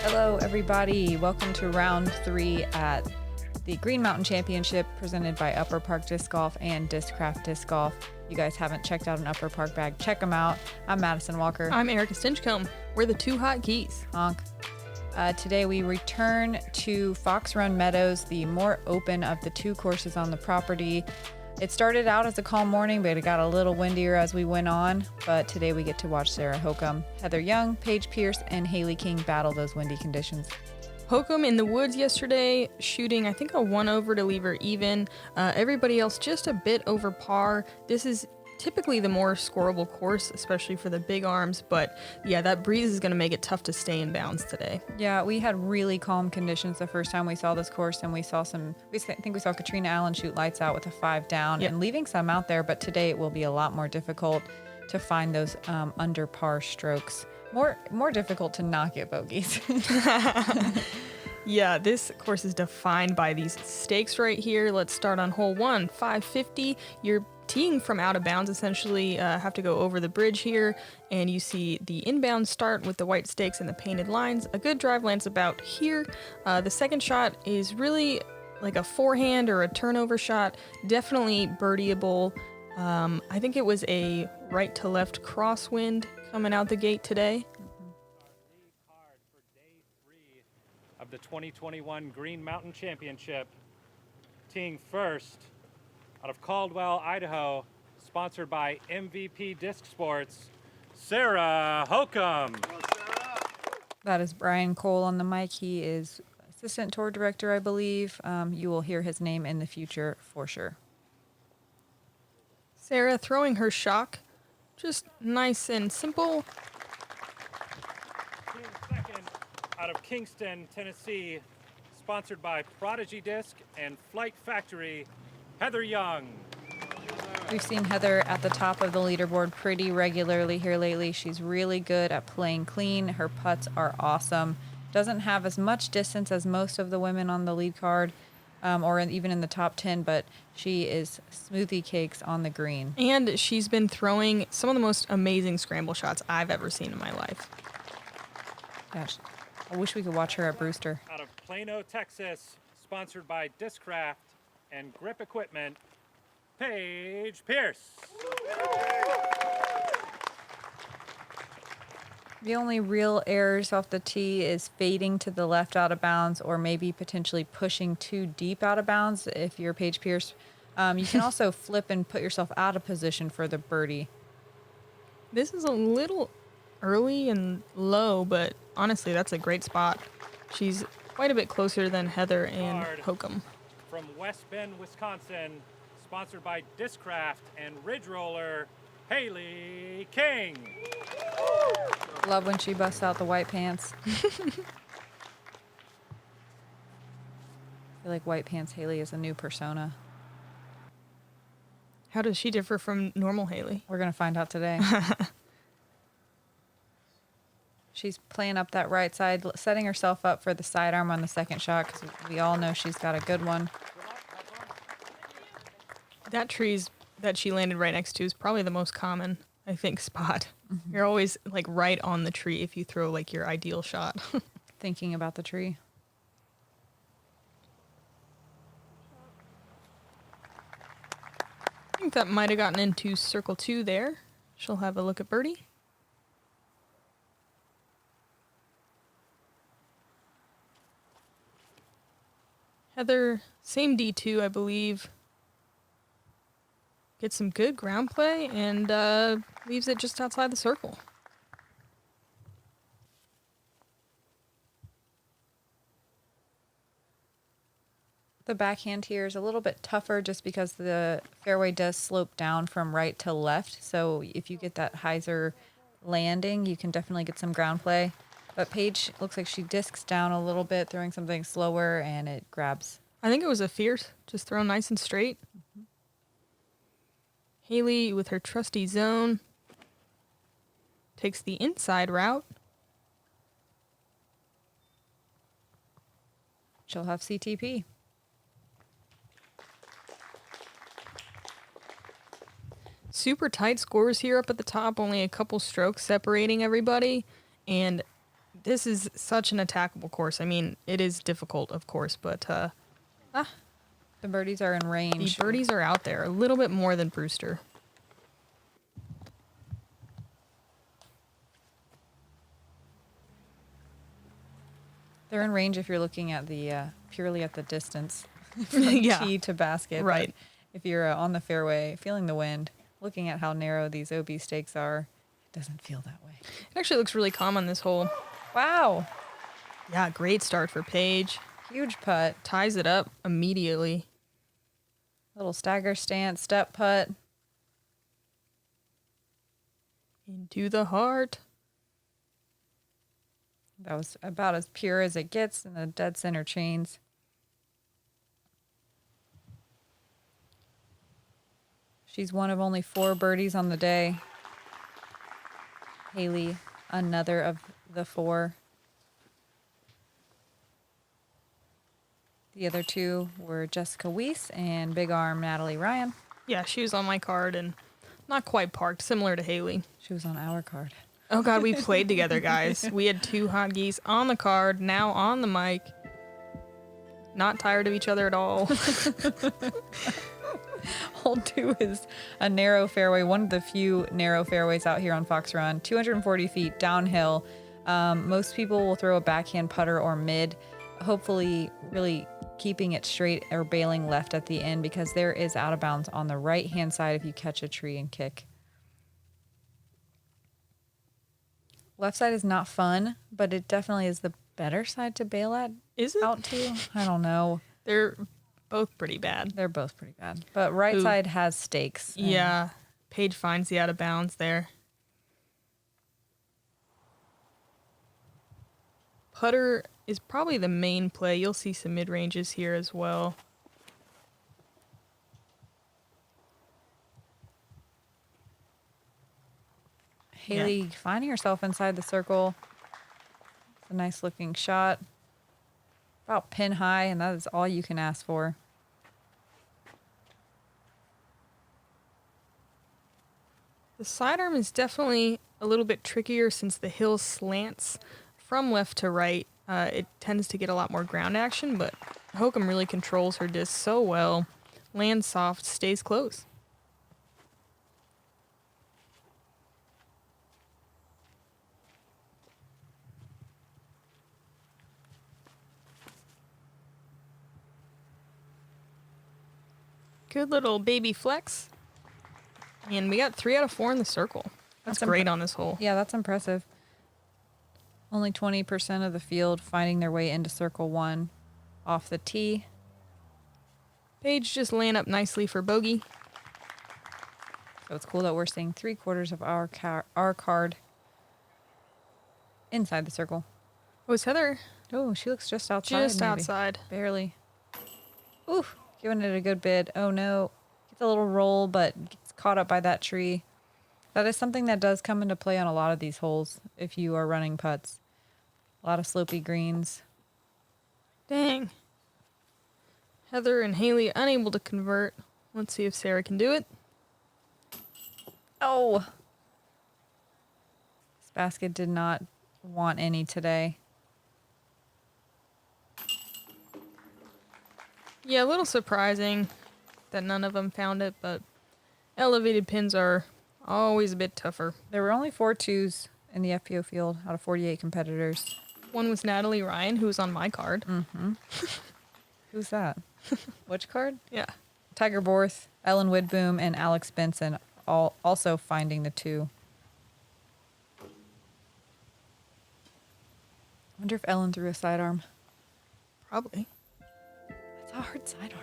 Hello, everybody. Welcome to round 3 at the Green Mountain Championship presented by Upper Park Disc Golf and Discraft Disc Golf. You guys haven't checked out an Upper Park bag, check them out. I'm Madison Walker. I'm Erika Stinchcomb. We're the two hot geese. Honk. Today we return to Fox Run Meadows, the more open of the two courses on the property. It started out as a calm morning, but it got a little windier as we went on. But today we get to watch Sarah Hokom, Heather Young, Paige Pierce, and Hailey King battle those windy conditions. Hokom in the woods yesterday, shooting I think a 1 over to leave her even. Everybody else just a bit over par. This is typically the more scoreable course, especially for the big arms. But yeah, that breeze is going to make it tough to stay in bounds today. Yeah, we had really calm conditions the first time we saw this course, and we think we saw Katrina Allen shoot lights out with a 5 down and leaving some out there. But today it will be a lot more difficult to find those under par strokes. More difficult to not get bogeys. Yeah, this course is defined by these stakes right here. Let's start on hole 1, 550. You're teeing from out of bounds, essentially have to go over the bridge here, and you see the inbound start with the white stakes and the painted lines. A good drive lands about here. The second shot is really like a forehand or a turnover shot, definitely birdieable. I think it was a right to left crosswind coming out the gate today. Card for day 3 of the 2021 Green Mountain Championship. Teeing first out of Caldwell, Idaho, sponsored by MVP Disc Sports, Sarah Hokom. That is Brian Cole on the mic. He is assistant tour director, I believe. You will hear his name in the future for sure. Sarah throwing her shock, just nice and simple. Teeing second out of Kingston, Tennessee, sponsored by Prodigy Disc and Flight Factory, Heather Young. We've seen Heather at the top of the leaderboard pretty regularly here lately. She's really good at playing clean. Her putts are awesome. Doesn't have as much distance as most of the women on the lead card even in the top 10, but she is smoothie cakes on the green. And she's been throwing some of the most amazing scramble shots I've ever seen in my life. Gosh, I wish we could watch her at Brewster. Out of Plano, Texas, sponsored by Discraft and Grip Equipment, Paige Pierce. The only real errors off the tee is fading to the left out of bounds or maybe potentially pushing too deep out of bounds if you're Paige Pierce. You can also flip and put yourself out of position for the birdie. This is a little early and low, but honestly, that's a great spot. She's quite a bit closer than Heather and Hokom. From West Bend, Wisconsin, sponsored by Discraft and Ridge Roller, Hailey King. Love when she busts out the white pants. I feel like white pants Hailey is a new persona. How does she differ from normal Hailey? We're going to find out today. She's playing up that right side, setting herself up for the sidearm on the second shot because we all know she's got a good one. That tree's that she landed right next to is probably the most common, I think, spot. Mm-hmm. You're always like right on the tree if you throw like your ideal shot. Thinking about the tree. I think that might have gotten into circle 2 there. She'll have a look at birdie. Heather, same D2, I believe. Gets some good ground play and leaves it just outside the circle. The backhand here is a little bit tougher just because the fairway does slope down from right to left. So if you get that hyzer landing, you can definitely get some ground play. But Paige looks like she discs down a little bit, throwing something slower, and it grabs. I think it was a fierce, just thrown nice and straight. Mm-hmm. Hailey with her trusty zone takes the inside route. She'll have CTP. Super tight scores here up at the top, only a couple strokes separating everybody. And This is such an attackable course. I mean, it is difficult, of course, but The birdies are in the range. birdies are out there a little bit more than Brewster. They're in range if you're looking at the purely at the distance from Yeah. tee to basket. but Right. if you're on the fairway, feeling the wind, looking at how narrow these OB stakes are, it doesn't feel that way. It actually looks really calm on this hole. Wow. Yeah, great start for Paige. Huge putt. Ties it up immediately. Little stagger stance, step putt. Into the heart. That was about as pure as it gets in the dead center chains. She's one of only 4 birdies on the day. Hailey, another of the 4. The other 2 were Jessica Weiss and big arm Natalie Ryan. Yeah, she was on my card and not quite parked, similar to Hailey. She was on our card. Oh God, we played together, guys. We had 2 hot geese on the card, now on the mic. Not tired of each other at all. Hole 2 is a narrow fairway, one of the few narrow fairways out here on Fox Run. 240 feet downhill. Most people will throw a backhand putter or mid, hopefully really keeping it straight or bailing left at the end because there is out of bounds on the right-hand side if you catch a tree and kick. Left side is not fun, but it definitely is the better side to bail at. Is it? Out to? I don't know. They're both pretty bad. They're both pretty bad. But right side has stakes. and Yeah, Paige finds the out of bounds there. Putter is probably the main play. You'll see some mid-ranges here as well. Hailey finding herself inside the circle. It's a nice looking shot. About pin high, and that is all you can ask for. The sidearm is definitely a little bit trickier since the hill slants from left to right. It tends to get a lot more ground action, but Hokom really controls her disc so well. Lands soft, stays close. Good little baby flex. And we got 3 out of 4 in the circle. That's That's great on this hole. Yeah, that's impressive. Only 20% of the field finding their way into circle 1 off the tee. Paige just laying up nicely for bogey. So it's cool that we're seeing 3/4 of our card inside the circle. Oh, it's Heather Oh, she looks just outside. just maybe. outside. Barely. Oof, giving it a good bid. Oh no. Gets a little roll, but gets caught up by that tree. That is something that does come into play on a lot of these holes if you are running putts. A lot of slopey greens. Dang. Heather and Hailey unable to convert. Let's see if Sarah can do it. Oh. This basket did not want any today. Yeah, a little surprising that none of them found it, but elevated pins are always a bit tougher. There were only 4 twos in the FPO field out of 48 competitors. One was Natalie Ryan, who was on my card. Who's that? Which card? Yeah. Tiger Borth, Ellen Widboom, and Alex Benson all also finding the 2. Wonder if Ellen threw a sidearm. Probably. That's a hard sidearm.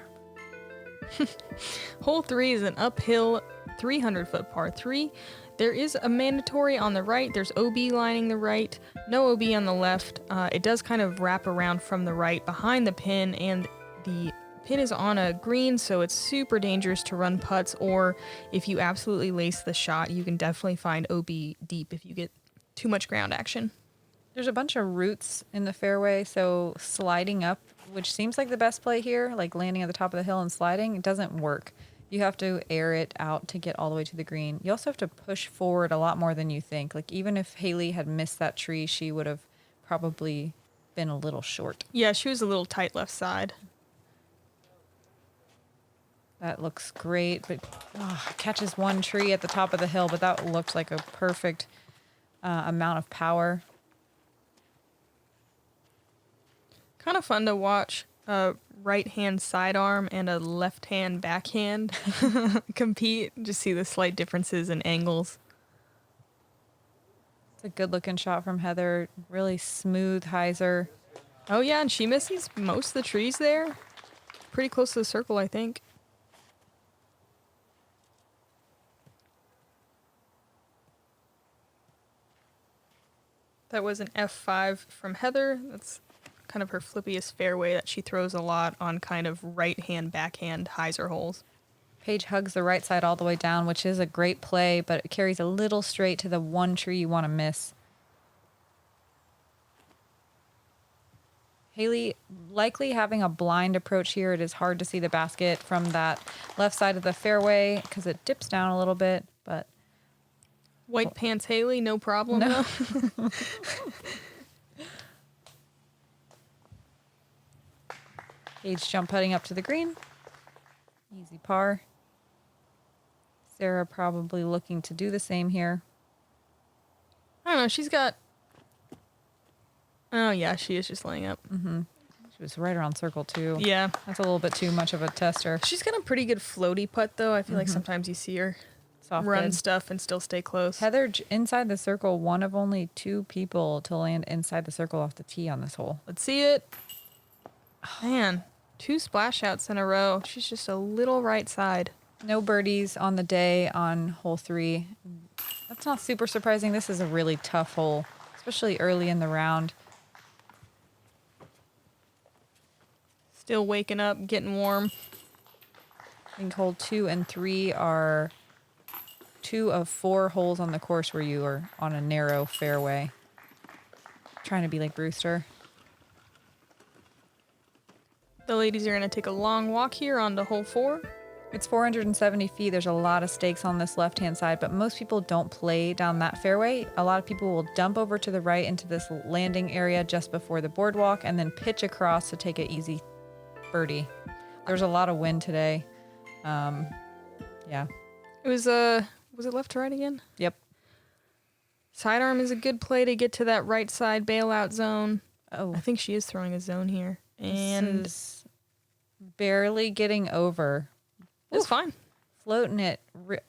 Hole 3 is an uphill 300-foot par 3. There is a mandatory on the right. There's OB lining the right. No OB on the left. It does kind of wrap around from the right behind the pin, and the pin is on a green, so it's super dangerous to run putts, or if you absolutely lace the shot, you can definitely find OB deep if you get too much ground action. There's a bunch of roots in the fairway, so sliding up, which seems like the best play here, like landing at the top of the hill and sliding, it doesn't work. You have to air it out to get all the way to the green. You also have to push forward a lot more than you think. Like even if Hailey had missed that tree, she would have probably been a little short. Yeah, she was a little tight left side. That looks great, but catches one tree at the top of the hill, but that looked like a perfect amount of power. Kind of fun to watch a right-hand sidearm and a left-hand backhand compete. Just see the slight differences in angles. It's a good-looking shot from Heather. Really smooth hyzer. Oh, yeah, and she misses most of the trees there. Pretty close to the circle, I think. That was an F5 from Heather. That's kind of her flippiest fairway that she throws a lot on kind of right-hand, backhand hyzer holes. Paige hugs the right side all the way down, which is a great play, but it carries a little straight to the one tree you want to miss. Hailey likely having a blind approach here. It is hard to see the basket from that left side of the fairway because it dips down a little bit, but... White pants Hailey, no problem. No. Paige jump putting up to the green. Easy par. Sarah probably looking to do the same here. I don't know, she's got... Oh, yeah, she is just laying up. She was right around circle too. Yeah. That's a little bit too much of a tester. She's got a pretty good floaty putt, though. I feel like sometimes you see her Soft run good. stuff and still stay close. Heather inside the circle, one of only 2 people to land inside the circle off the tee on this hole. Let's see it. Man, 2 splash outs in a row. She's just a little right side. No birdies on the day on hole 3. That's not super surprising. This is a really tough hole, especially early in the round. Still waking up, getting warm. I think hole 2 and 3 are 2 of 4 holes on the course where you are on a narrow fairway. Trying to be like Brewster. The ladies are going to take a long walk here onto hole 4. It's 470 feet. There's a lot of stakes on this left-hand side, but most people don't play down that fairway. A lot of people will dump over to the right into this landing area just before the boardwalk and then pitch across to take an easy birdie. There's a lot of wind today. Yeah. Was it left to right again? Yep. Sidearm is a good play to get to that right side bailout zone. Oh, I think she is throwing a zone here. And this is barely getting over. it's fine. Floating it.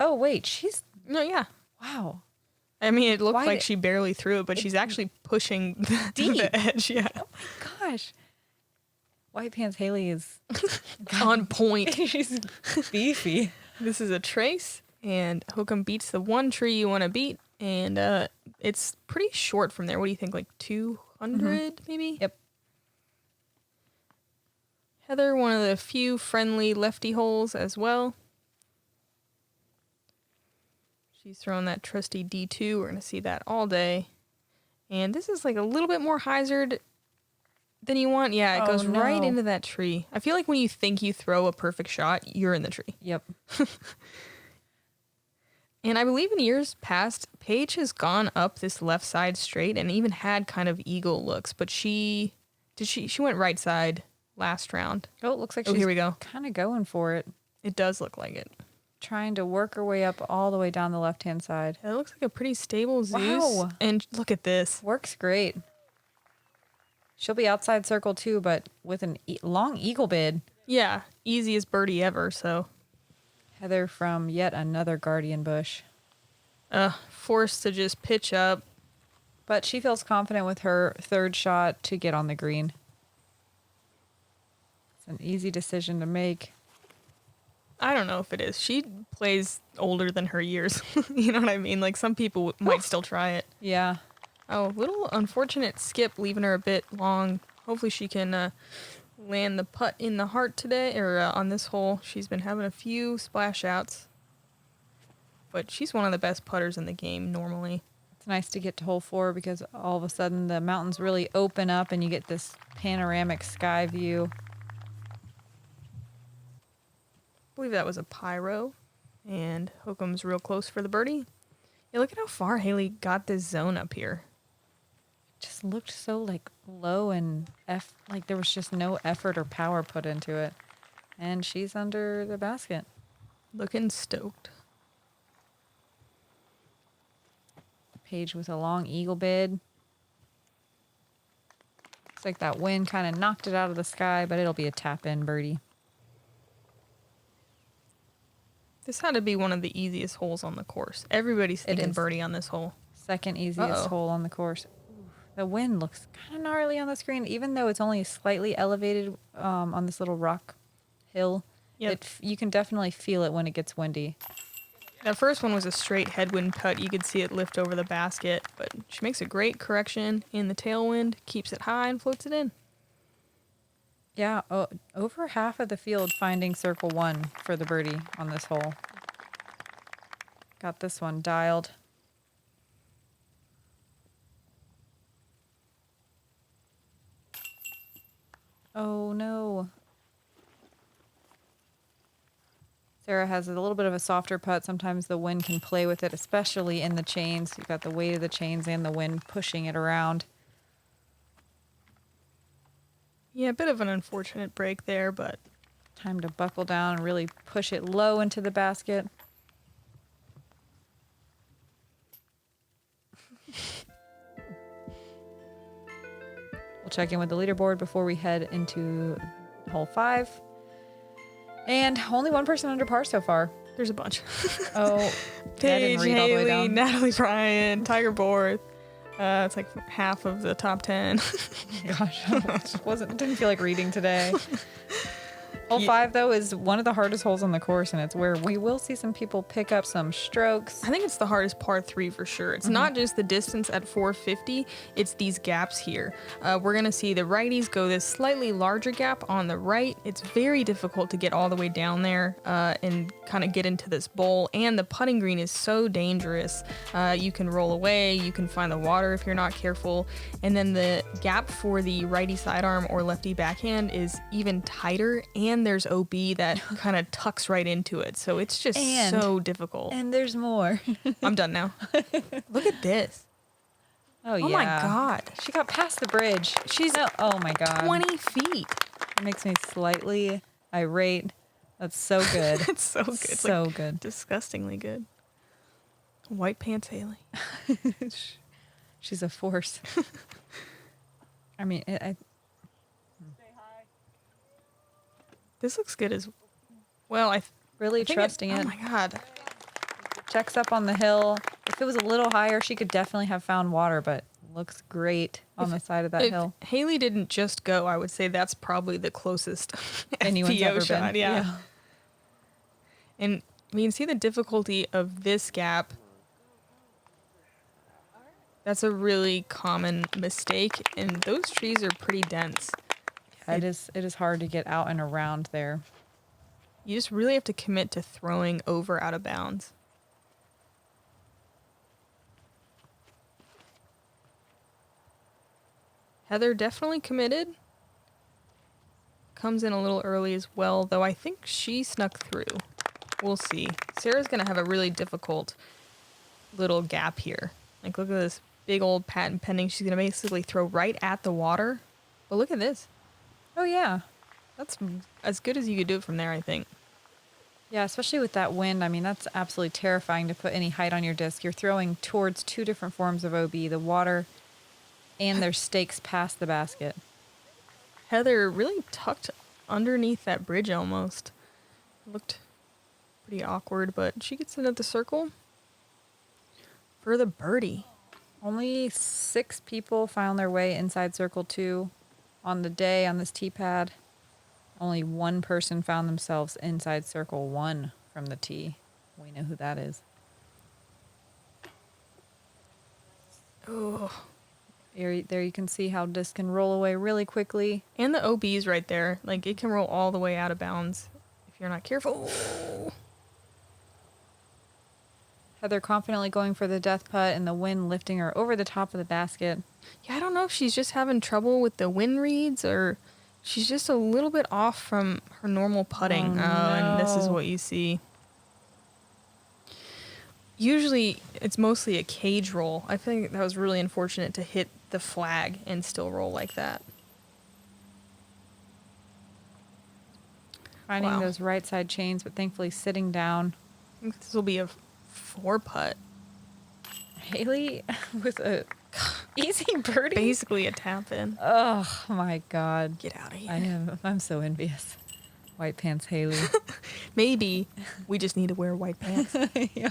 Oh, wait. She's... No, yeah. Wow. I mean, it looked Why like did- she barely threw it, but she's actually pushing the edge. Yeah. Oh, my gosh. White Pants Hailey is... On point. She's beefy. This is a trace, and Hokom beats the one tree you want to beat, and it's pretty short from there. What do you think, like 200 maybe? Yep. Heather, one of the few friendly lefty holes as well. She's throwing that trusty D2. We're going to see that all day. And this is like a little bit more hyzered than you want. Yeah, it Oh, goes right no. into that tree. I feel like when you think you throw a perfect shot, you're in the tree. Yep. And I believe in years past, Paige has gone up this left side straight and even had kind of eagle looks, but she went right side last round. Oh, it looks like Oh, she's here we go. kind of going for it. It does look like it. Trying to work her way up all the way down the left-hand side. It looks like a pretty stable Zeus. Wow. And look at this. Works great. She'll be outside circle too, but with an long eagle bid. Yeah, easiest birdie ever, so. Heather from yet another guardian bush. Forced to just pitch up. But she feels confident with her third shot to get on the green. It's an easy decision to make. I don't know if it is. She plays older than her years. You know what I mean? Like some people might still try it. Yeah. Oh, little unfortunate skip, leaving her a bit long. Hopefully she can land the putt in the heart today, or on this hole. She's been having a few splash outs. But she's one of the best putters in the game normally. It's nice to get to hole 4 because all of a sudden the mountains really open up and you get this panoramic sky view. I believe that was a pyro. And Hokom's real close for the birdie. Yeah, look at how far Hailey got this zone up here. Just just looked so like low and like there was just no effort or power put into it. And she's under the basket. Looking stoked. Paige with a long eagle bid. Looks like that wind kind of knocked it out of the sky, but it'll be a tap-in birdie. This had to be one of the easiest holes on the course. Everybody's thinking is. birdie on this hole. Second easiest hole on the course. Ooh, the wind looks kind of gnarly on the screen, even though it's only slightly elevated on this little rock hill. Yep. You can definitely feel it when it gets windy. That first one was a straight headwind putt. You could see it lift over the basket, but she makes a great correction in the tailwind, keeps it high, and floats it in. Yeah, over half of the field finding circle one for the birdie on this hole. Got this one dialed. Oh no. Sarah has a little bit of a softer putt. Sometimes the wind can play with it, especially in the chains. You've got the weight of the chains and the wind pushing it around. Yeah, a bit of an unfortunate break there, but Time to buckle down and really push it low into the basket. We'll check in with the leaderboard before we head into hole 5. And only one person under par so far. there's a bunch. Oh, Paige, I didn't read all the way Hailey, down. Natalie Bryan, Tiger Borth. It's like half of the top 10. Gosh, didn't feel like reading today. Hole 5, though, is one of the hardest holes on the course, and it's where we will see some people pick up some strokes. I think it's the hardest par 3 for sure. It's not just the distance at 450, it's these gaps here. We're going to see the righties go this slightly larger gap on the right. It's very difficult to get all the way down there and kind of get into this bowl, and the putting green is so dangerous. You can roll away, you can find the water if you're not careful, and then the gap for the righty sidearm or lefty backhand is even tighter, and there's OB that kind of tucks right into it. So it's just so difficult. And there's more. I'm done now. Look at this. Oh, yeah. Oh my God. She got past the bridge. She's oh my God. 20 feet. It makes me slightly irate. That's so good. It's so good. It's So like good. disgustingly good. White pants Hailey. She's a force. I mean, This looks good as well. really I think trusting it. Oh my God. Checks up on the hill. If it was a little higher, she could definitely have found water, but looks great on the side of that hill. Hailey didn't just go, I would say that's probably the closest Anyone's FPO ever shot. been. Yeah. And we can see the difficulty of this gap. That's a really common mistake, and those trees are pretty dense. It is hard to get out and around there. You just really have to commit to throwing over out of bounds. Heather definitely committed. Comes in a little early as well, though I think she snuck through. We'll see. Sarah's going to have a really difficult little gap here. Like, look at this big old patent pending. She's going to basically throw right at the water. But look at this. Oh, yeah. That's as good as you could do it from there, I think. Yeah, especially with that wind. I mean, that's absolutely terrifying to put any height on your disc. You're throwing towards two different forms of OB, the water and their stakes past the basket. Heather really tucked underneath that bridge almost. Looked pretty awkward, but she gets into the circle for the birdie. Only 6 people found their way inside circle 2 on the day on this tee pad. Only 1 person found themselves inside circle 1 from the tee. We know who that is. Oh. There you can see how disc can roll away really quickly. And the OB's right there. Like, it can roll all the way out of bounds if you're not careful. Heather confidently going for the death putt and the wind lifting her over the top of the basket. Yeah, I don't know if she's just having trouble with the wind reads or she's just a little bit off from her normal putting. And this is what you see. Usually, it's mostly a cage roll. I think that was really unfortunate to hit the flag and still roll like that. Finding Wow. those right side chains, but thankfully sitting down. I think this will be a 4-putt. Hailey with a easy birdie. Basically a tap in. Oh my God. Get out of here. I'm so envious. White pants Hailey. Maybe we just need to wear white pants. Yeah.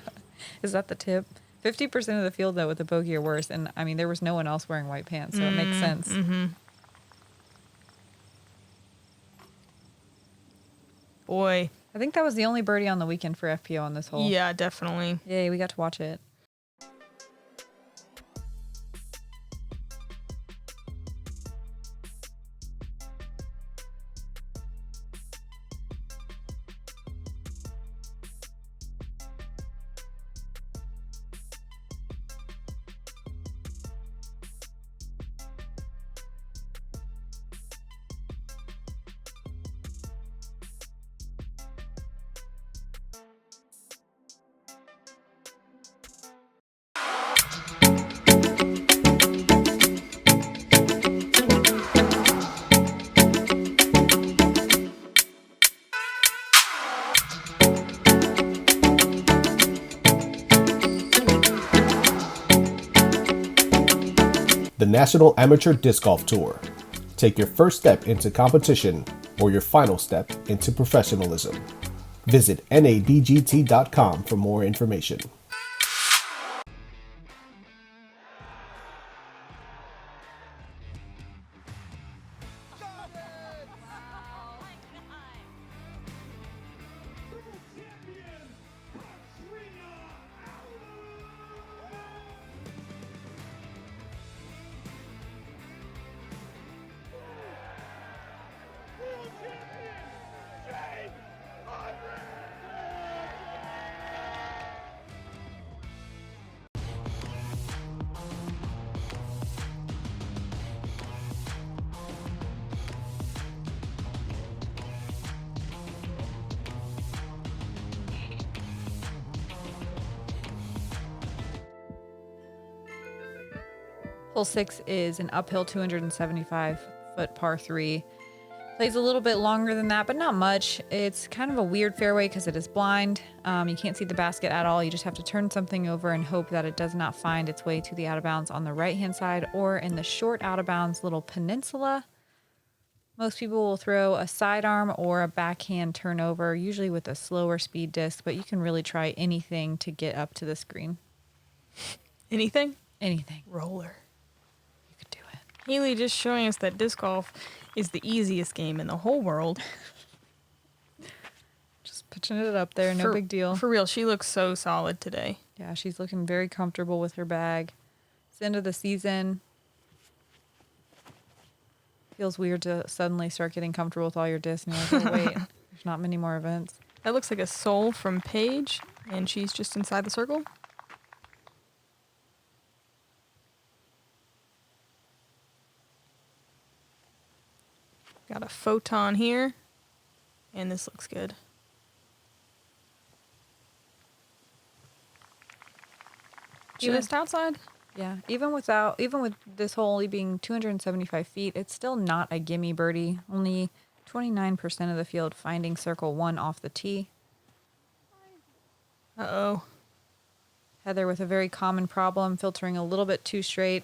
Is that the tip? 50% of the field, though, with a bogey or worse. And, I mean, there was no one else wearing white pants, so it makes sense. Mm-hmm. Boy. I think that was the only birdie on the weekend for FPO on this hole. Yeah, definitely. Yay, we got to watch it. The National Amateur Disc Golf Tour. Take your first step into competition or your final step into professionalism. Visit nadgt.com for more information. Hole 6 is an uphill 275-foot par 3. Plays a little bit longer than that, but not much. It's kind of a weird fairway because it is blind. You can't see the basket at all. You just have to turn something over and hope that it does not find its way to the out of bounds on the right-hand side or in the short out of bounds little peninsula. Most people will throw a sidearm or a backhand turnover, usually with a slower speed disc, but you can really try anything to get up to this green. Anything? Anything. Roller. You could do it. Hailey just showing us that disc golf is the easiest game in the whole world. Just pitching it up there, no big deal. For real, she looks so solid today. Yeah, she's looking very comfortable with her bag. It's the end of the season. Feels weird to suddenly start getting comfortable with all your discs and you're like, oh, wait, there's not many more events. That looks like a soul from Paige, and she's just inside the circle. Got a photon here, and this looks good. Just outside? Yeah, even with this hole only being 275 feet, it's still not a gimme birdie. Only 29% of the field finding circle 1 off the tee. Uh-oh. Heather with a very common problem, filtering a little bit too straight.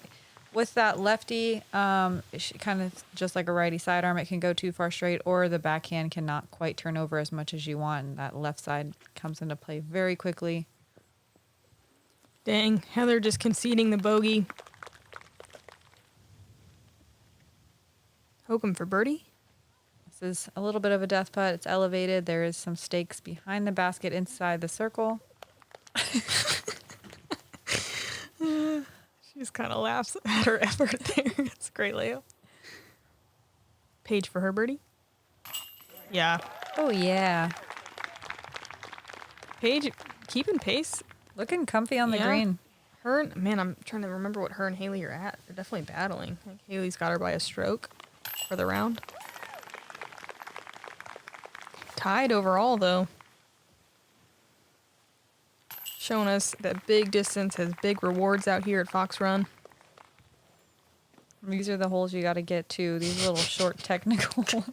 With that lefty, kind of just like a righty sidearm, it can go too far straight, or the backhand cannot quite turn over as much as you want, and that left side comes into play very quickly. Dang, Heather just conceding the bogey. Hokom for birdie. This is a little bit of a death putt. It's elevated. There is some stakes behind the basket inside the circle. She just kind of laughs at her effort there. It's a great layup. Paige for her birdie. Yeah. Oh, yeah. Paige keeping pace. Looking comfy on the Yeah. green. Man, I'm trying to remember what her and Hailey are at. They're definitely battling. I think Hailey's got her by a stroke for the round. Tied overall, though. Showing us that big distance has big rewards out here at Fox Run. These are the holes you got to get to. These little short technical ones.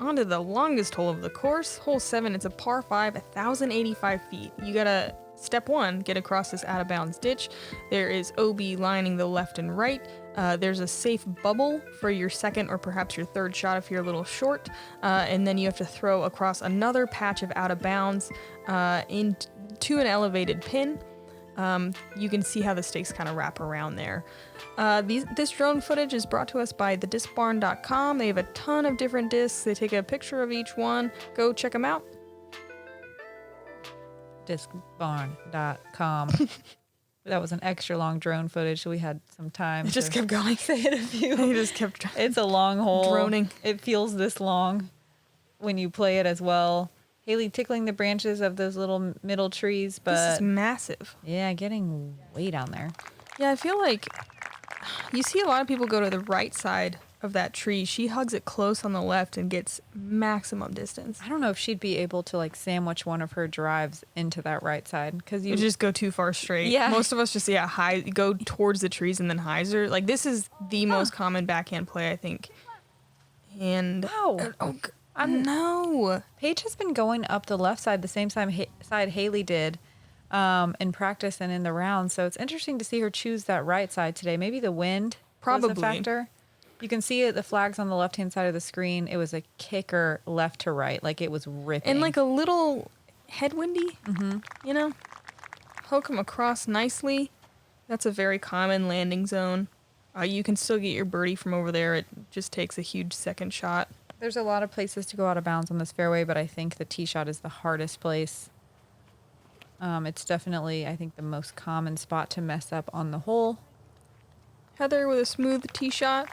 On to the longest hole of the course, hole 7. It's a par 5, 1,085 feet. You gotta, step 1, get across this out of bounds ditch. There is OB lining the left and right. There's a safe bubble for your second or perhaps your third shot if you're a little short. And then you have to throw across another patch of out of bounds into an elevated pin. You can see how the stakes kind of wrap around there. This drone footage is brought to us by thediscbarn.com. They have a ton of different discs. They take a picture of each one. Go check them out. Discbarn.com. That was an extra long drone footage, so we had some time. It just kept going. Say it a few. He just kept It's a long hole. droning. It feels this long when you play it as well. Hailey tickling the branches of those little middle trees, but This is massive. yeah, getting way down there. Yeah, I feel like you see a lot of people go to the right side of that tree. She hugs it close on the left and gets maximum distance. I don't know if she'd be able to like sandwich one of her drives into that right side because You just go too far straight. Yeah. Most of us just go towards the trees and then hyzer. Like this is the most common backhand play, I think. And Wow. no. Paige has been going up the left side the same side Hailey did in practice and in the round. So it's interesting to see her choose that right side today. Maybe the wind was Probably. a factor. You can see it, the flags on the left-hand side of the screen. It was a kicker left to right. Like it was ripping. And like a little headwindy, you know? Hokom across nicely. That's a very common landing zone. You can still get your birdie from over there. It just takes a huge second shot. There's a lot of places to go out of bounds on this fairway, but I think the tee shot is the hardest place. It's definitely, I think, the most common spot to mess up on the hole. Heather with a smooth tee shot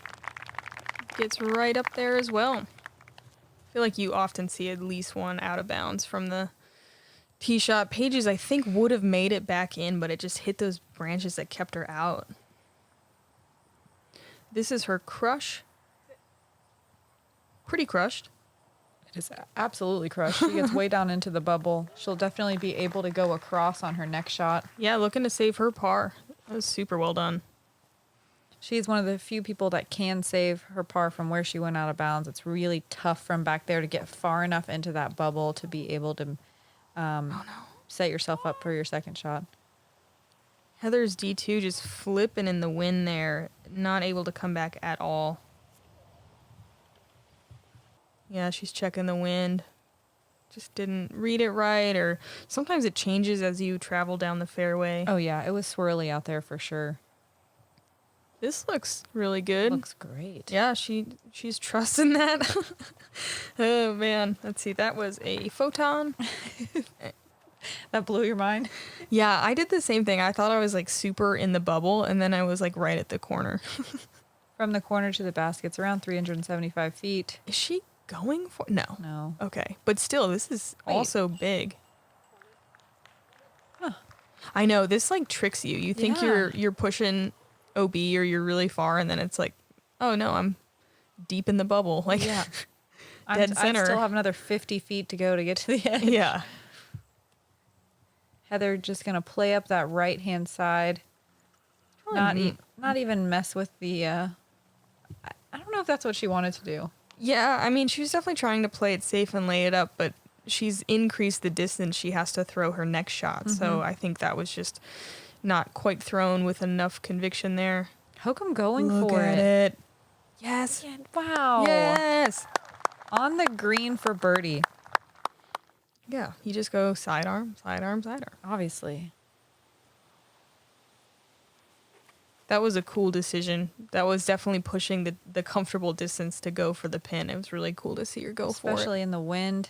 gets right up there as well. I feel like you often see at least one out of bounds from the tee shot. Paige's, I think, would have made it back in, but it just hit those branches that kept her out. This is her crush. Pretty crushed. It is absolutely crushed. She gets way down into the bubble. She'll definitely be able to go across on her next shot. Yeah, looking to save her par. That was super well done. She's one of the few people that can save her par from where she went out of bounds. It's really tough from back there to get far enough into that bubble to be able to set yourself up for your second shot. Heather's D2 just flipping in the wind there. Not able to come back at all. Yeah, she's checking the wind. Just didn't read it right, or sometimes it changes as you travel down the fairway. Oh, yeah. It was swirly out there for sure. This looks really good. Looks great. Yeah, she's trusting that. Oh, man. Let's see. That was a photon. That blew your mind? Yeah, I did the same thing. I thought I was like super in the bubble, and then I was like right at the corner. From the corner to the basket's around 375 feet. Is she going for? No. No. Okay. But still, this is Wait. also big. Huh. I know. This like tricks you. You think Yeah. you're pushing OB or you're really far, and then it's like, oh no, I'm deep in the bubble. Like, Yeah. dead I center. still have another 50 feet to go to get to the edge. Yeah. Heather just going to play up that right-hand side. Not even mess with the... I don't know if that's what she wanted to do. Yeah, I mean, she was definitely trying to play it safe and lay it up, but she's increased the distance she has to throw her next shot. So I think that was just not quite thrown with enough conviction there. Hokom going Look for at it. it. Yes. Yeah, wow. Yes. On the green for birdie. Yeah, you just go sidearm, sidearm, sidearm. Obviously. That was a cool decision. That was definitely pushing the comfortable distance to go for the pin. It was really cool to see her go for it. Especially in the wind.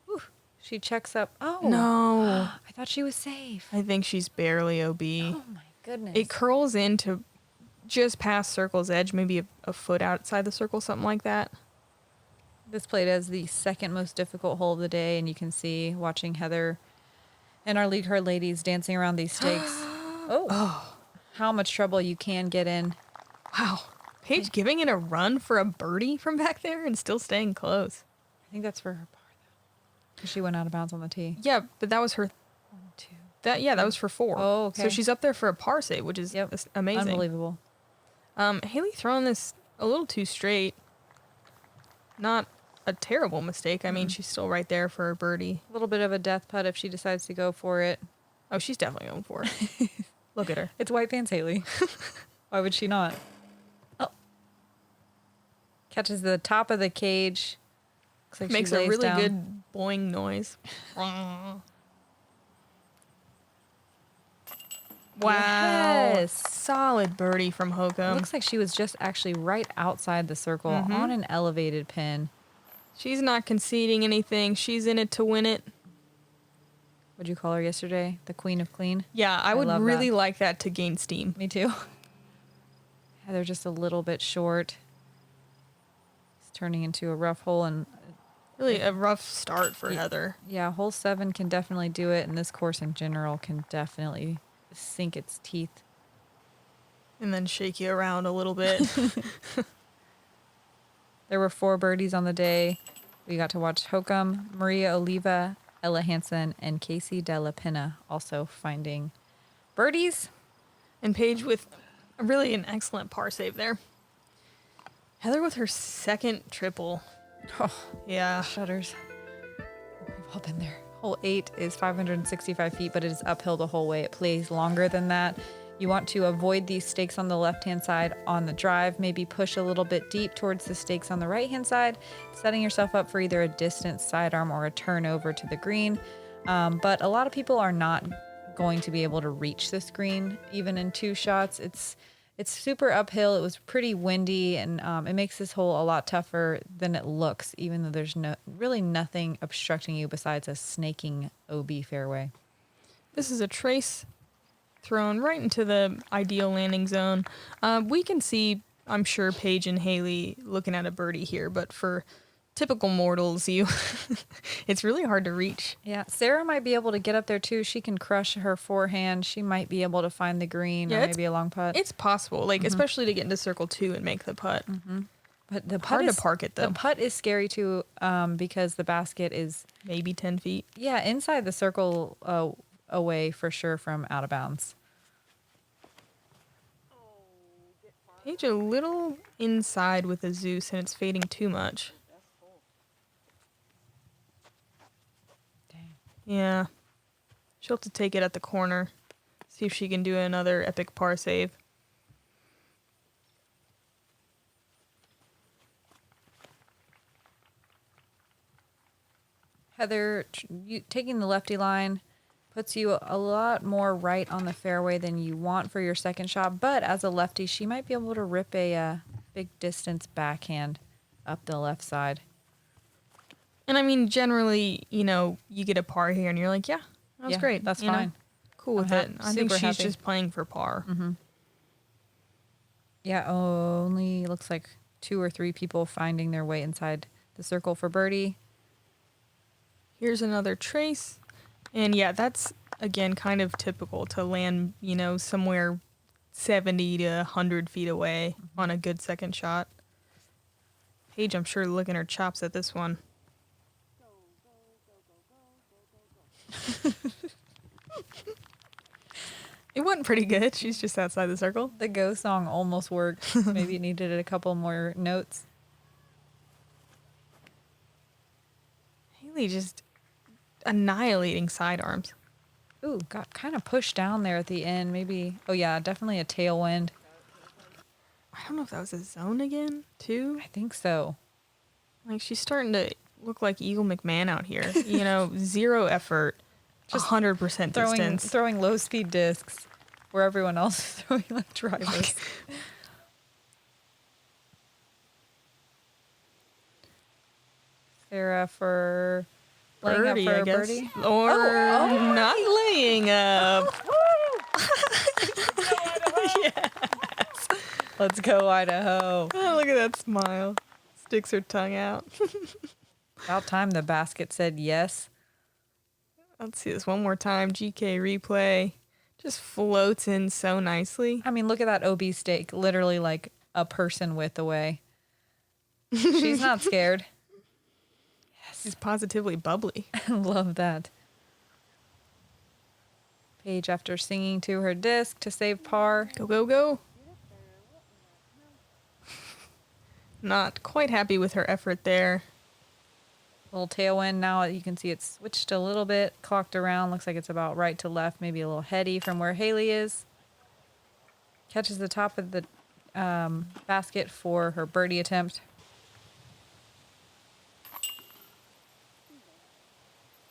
Whew. She checks up. Oh. No. I thought she was safe. I think she's barely OB. Oh, my goodness. It curls into just past circle's edge, maybe a foot outside the circle, something like that. This played as the second most difficult hole of the day, and you can see watching Heather and our lead her ladies dancing around these stakes. Oh. How much trouble you can get in. Wow. Paige giving it a run for a birdie from back there and still staying close. I think that's for her par, though. 'Cause she went out of bounds on the tee. Yeah, but that was her That was for 4. Oh, okay. So she's up there for a par save, which is amazing. Unbelievable. Hailey throwing this a little too straight. Not a terrible mistake. I mean, she's still right there for a birdie. A little bit of a death putt if she decides to go for it. Oh, she's definitely going for it. Look at her. It's white pants Hailey. Why would she not? Oh. Catches the top of the cage. Looks like Makes she lays a really down. good boing noise. Wow. Yes. Solid birdie from Hokom. Looks like she was just actually right outside the circle on an elevated pin. She's not conceding anything. She's in it to win it. What'd you call her yesterday? The queen of clean? Yeah, I would love really that. like that to gain steam. Me too. Yeah, they're just a little bit short. It's turning into a rough hole, and Really a rough start for Heather. yeah, hole 7 can definitely do it, and this course in general can definitely sink its teeth. And then shake you around a little bit. There were 4 birdies on the day. We got to watch Hokom, Maria Oliva, Ella Hansen, and Casey Della Pena also finding birdies. And Paige with really an excellent par save there. Heather with her second triple. Oh, Yeah. shudders. We've all been there. Hole 8 is 565 feet, but it is uphill the whole way. It plays longer than that. You want to avoid these stakes on the left-hand side on the drive, maybe push a little bit deep towards the stakes on the right-hand side, setting yourself up for either a distance sidearm or a turnover to the green. But a lot of people are not going to be able to reach this green, even in 2 shots. It's super uphill. It was pretty windy, and it makes this hole a lot tougher than it looks, even though there's really nothing obstructing you besides a snaking OB fairway. This is a trace thrown right into the ideal landing zone. We can see, I'm sure, Paige and Hailey looking at a birdie here, but for typical mortals, it's really hard to reach. Yeah, Sarah might be able to get up there too. She can crush her forehand. She might be able to find the green or maybe a long putt. It's possible, like especially to get into circle 2 and make the putt. But the putt Hard to is, park it, though. The putt is scary too, because the basket is Maybe 10 feet. inside the circle away for sure from out of bounds. Paige a little inside with a Zeus, and it's fading too much. Dang. Yeah. She'll have to take it at the corner. See if she can do another epic par save. Heather, taking the lefty line puts you a lot more right on the fairway than you want for your second shot. But as a lefty, she might be able to rip a big distance backhand up the left side. And I mean, generally, you get a par here and you're like, yeah, that was great. That's you know? fine. Cool with I'm it. I think super she's happy. just playing for par. Yeah, only looks like 2 or 3 people finding their way inside the circle for birdie. Here's another trace. And yeah, that's, again, kind of typical to land, somewhere 70 to 100 feet away on a good second shot. Paige, I'm sure, licking her chops at this one. It went pretty good. She's just outside the circle. The Go song almost worked. Maybe it needed a couple more notes. Hailey just annihilating sidearms. Ooh, got kind of pushed down there at the end. Maybe, definitely a tailwind. I don't know if that was a zone again, too. I think so. Like, she's starting to look like Eagle McMahon out here. 0 effort, just 100% distance. Throwing low speed discs where everyone else is throwing like drivers. Sarah for laying Birdie, up for I a guess. birdie. Or not laying up. Let's go, Idaho. Oh, look at that smile. Sticks her tongue out. About time the basket said yes. Let's see this one more time. GK replay. Just floats in so nicely. I mean, look at that OB stake. Literally like a person width away. She's not scared. She's positively bubbly. I love that. Paige, after singing to her disc to save par. Go, go, go. Not quite happy with her effort there. Little tailwind. Now you can see it's switched a little bit, clocked around. Looks like it's about right to left, maybe a little heady from where Hailey is. Catches the top of the basket for her birdie attempt.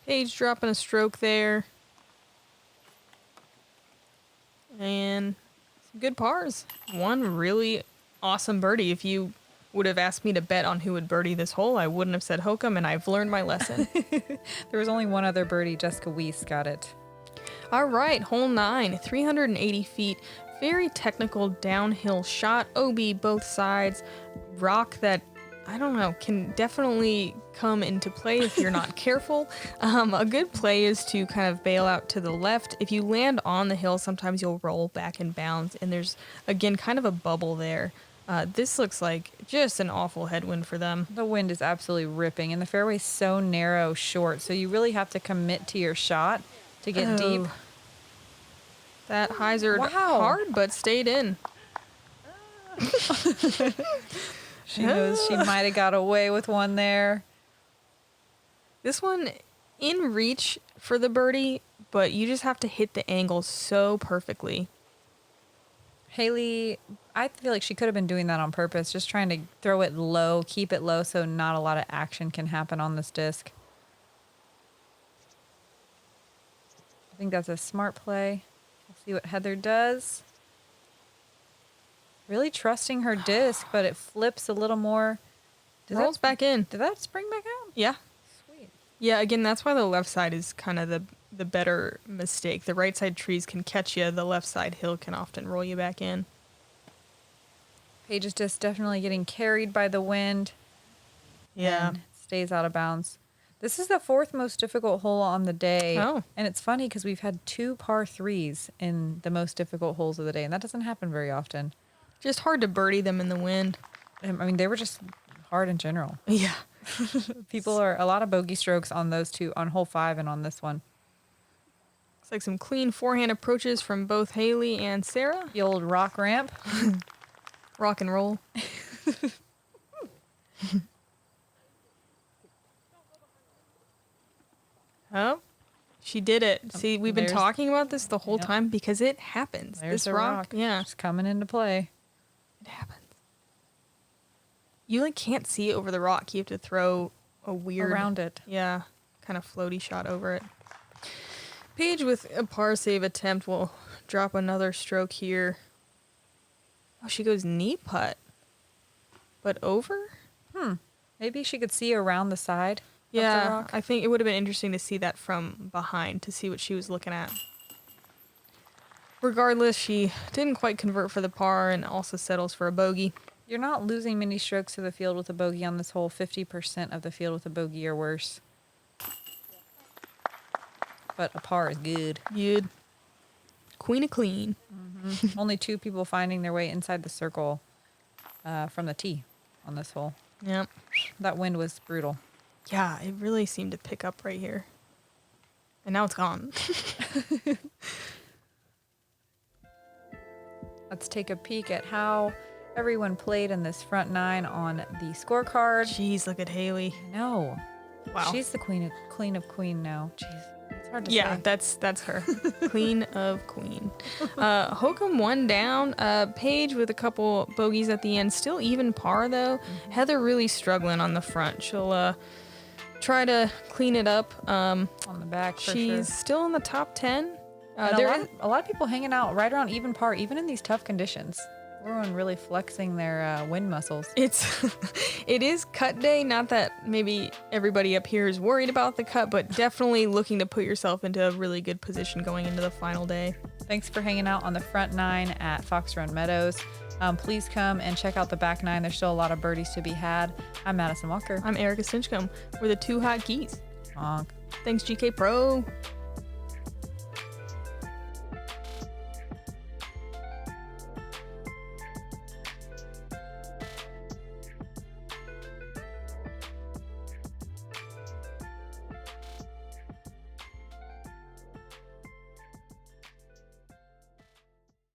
Paige dropping a stroke there. And some good pars. One really awesome birdie. If you would have asked me to bet on who would birdie this hole, I wouldn't have said Hokom, and I've learned my lesson. There was only one other birdie. Jessica Weiss got it. All right, hole 9, 380 feet. Very technical downhill shot. OB both sides. Rock that, I don't know, can definitely come into play if you're not careful. A good play is to kind of bail out to the left. If you land on the hill, sometimes you'll roll back in bounds, and there's, again, kind of a bubble there. This looks like just an awful headwind for them. The wind is absolutely ripping, and the fairway's so narrow, short, so you really have to commit to your shot to get deep. That hyzered hard, but stayed in. She knows she might have got away with one there. This one in reach for the birdie, but you just have to hit the angle so perfectly. Hailey, I feel like she could have been doing that on purpose, just trying to throw it low, keep it low so not a lot of action can happen on this disc. I think that's a smart play. We'll see what Heather does. Really trusting her disc, but it flips a little more. Rolls back in. Did that spring back out? Yeah. Sweet. Yeah, again, that's why the left side is kind of the better mistake. The right side trees can catch you. The left side hill can often roll you back in. Paige is just definitely getting carried by the wind. Yeah. And stays out of bounds. This is the fourth most difficult hole on the day. Oh. And it's funny because we've had 2 par 3s in the most difficult holes of the day, and that doesn't happen very often. Just hard to birdie them in the wind. I mean, they were just hard in general. Yeah. People are a lot of bogey strokes on those two, on hole 5 and on this one. Looks like some clean forehand approaches from both Hailey and Sarah. The old rock ramp. Rock and roll. Oh, she did it. See, we've been There's- talking about this the whole Yep. time because it happens. There's This a rock, yeah, just coming into play. it happens. You like can't see over the rock. You have to throw a weird Around it. Yeah, kind of floaty shot over it. Paige with a par save attempt will drop another stroke here. Oh, she goes knee putt, but over. Maybe she could see around the side of the Yeah, rock. I think it would have been interesting to see that from behind to see what she was looking at. Regardless, she didn't quite convert for the par and also settles for a bogey. You're not losing many strokes to the field with a bogey on this hole. 50% of the field with a bogey or worse. But a par is good. Good. Queen of clean. Only 2 people finding their way inside the circle from the tee on this hole. Yep. That wind was brutal. Yeah, it really seemed to pick up right here. And now it's gone. Let's take a peek at how everyone played in this front 9 on the scorecard. Jeez, look at Hailey. No. Wow. She's the queen of queen now. Jeez. It's hard to Yeah, say. that's her. Queen of queen. Hokom 1 down. Paige with a couple bogeys at the end. Still even par, though. Heather really struggling on the front. She'll try to clean it up. On the back for She's sure. still in the top 10. And There is- a lot of people hanging out right around even par, even in these tough conditions. Everyone really flexing their wind muscles. It is cut day. Not that maybe everybody up here is worried about the cut, but definitely looking to put yourself into a really good position going into the final day. Thanks for hanging out on the front 9 at Fox Run Meadows. Please come and check out the back 9. There's still a lot of birdies to be had. I'm Madison Walker. I'm Erika Stinchcomb. We're the 2 hot keys. Honk. Thanks, Gkpro.